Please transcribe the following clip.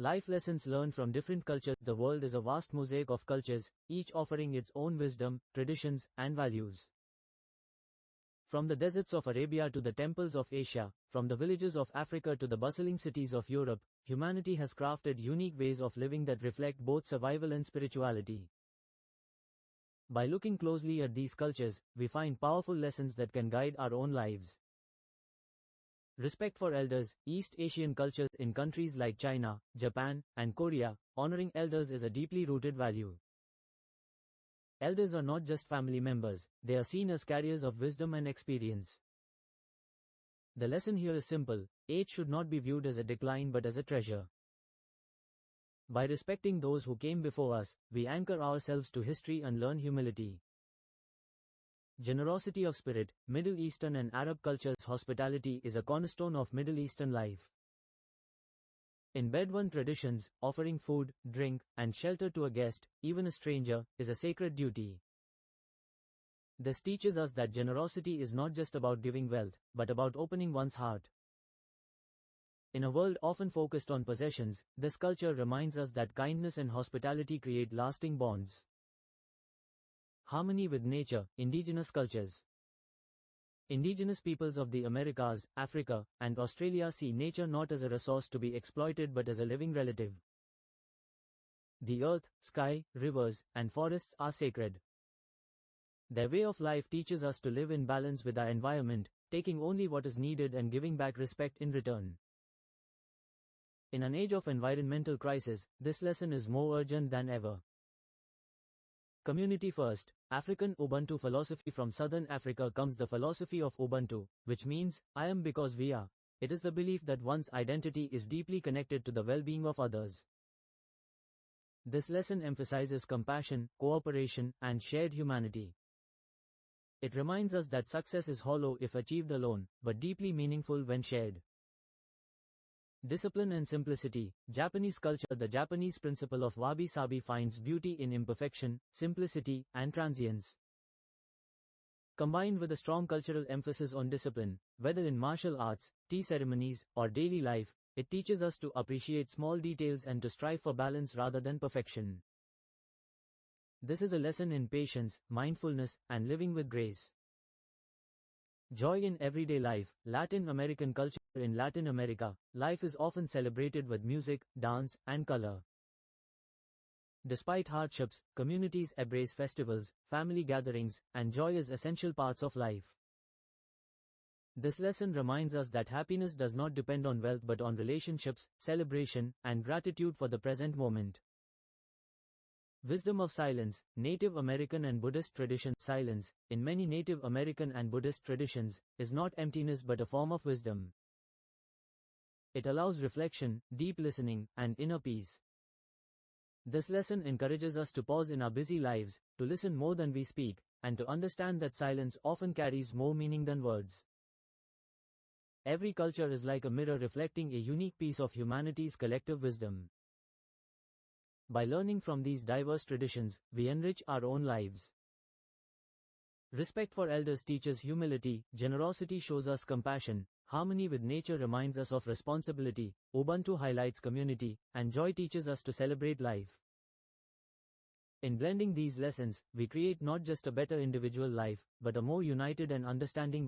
Life lessons learned from different cultures. The world is a vast mosaic of cultures, each offering its own wisdom, traditions, and values. From the deserts of Arabia to the temples of Asia, from the villages of Africa to the bustling cities of Europe, humanity has crafted unique ways of living that reflect both survival and spirituality. By looking closely at these cultures, we find powerful lessons that can guide our own lives. Respect for elders. East Asian cultures in countries like China, Japan, and Korea, honoring elders is a deeply rooted value. Elders are not just family members, they are seen as carriers of wisdom and experience. The lesson here is simple: age should not be viewed as a decline but as a treasure. By respecting those who came before us, we anchor ourselves to history and learn humility. Generosity of spirit. Middle Eastern and Arab cultures' hospitality is a cornerstone of Middle Eastern life. In Bedouin traditions, offering food, drink, and shelter to a guest, even a stranger, is a sacred duty. This teaches us that generosity is not just about giving wealth, but about opening one's heart. In a world often focused on possessions, this culture reminds us that kindness and hospitality create lasting bonds. Harmony with nature. Indigenous cultures. Indigenous peoples of the Americas, Africa, and Australia see nature not as a resource to be exploited but as a living relative. The earth, sky, rivers, and forests are sacred. Their way of life teaches us to live in balance with our environment, taking only what is needed and giving back respect in return. In an age of environmental crisis, this lesson is more urgent than ever. Community first. African Ubuntu philosophy. From southern Africa comes the philosophy of Ubuntu, which means, I am because we are. It is the belief that one's identity is deeply connected to the well-being of others. This lesson emphasizes compassion, cooperation, and shared humanity. It reminds us that success is hollow if achieved alone, but deeply meaningful when shared. Discipline and simplicity. Japanese culture. The Japanese principle of wabi-sabi finds beauty in imperfection, simplicity, and transience. Combined with a strong cultural emphasis on discipline, whether in martial arts, tea ceremonies, or daily life, it teaches us to appreciate small details and to strive for balance rather than perfection. This is a lesson in patience, mindfulness, and living with grace. Joy in everyday life. Latin American culture. In Latin America, life is often celebrated with music, dance, and color. Despite hardships, communities embrace festivals, family gatherings, and joy as essential parts of life. This lesson reminds us that happiness does not depend on wealth but on relationships, celebration, and gratitude for the present moment. Wisdom of silence. Native American and Buddhist tradition. Silence, in many Native American and Buddhist traditions, is not emptiness but a form of wisdom. It allows reflection, deep listening, and inner peace. This lesson encourages us to pause in our busy lives, to listen more than we speak, and to understand that silence often carries more meaning than words. Every culture is like a mirror reflecting a unique piece of humanity's collective wisdom. By learning from these diverse traditions, we enrich our own lives. Respect for elders teaches humility, generosity shows us compassion, harmony with nature reminds us of responsibility, Ubuntu highlights community, and joy teaches us to celebrate life. In blending these lessons, we create not just a better individual life, but a more united and understanding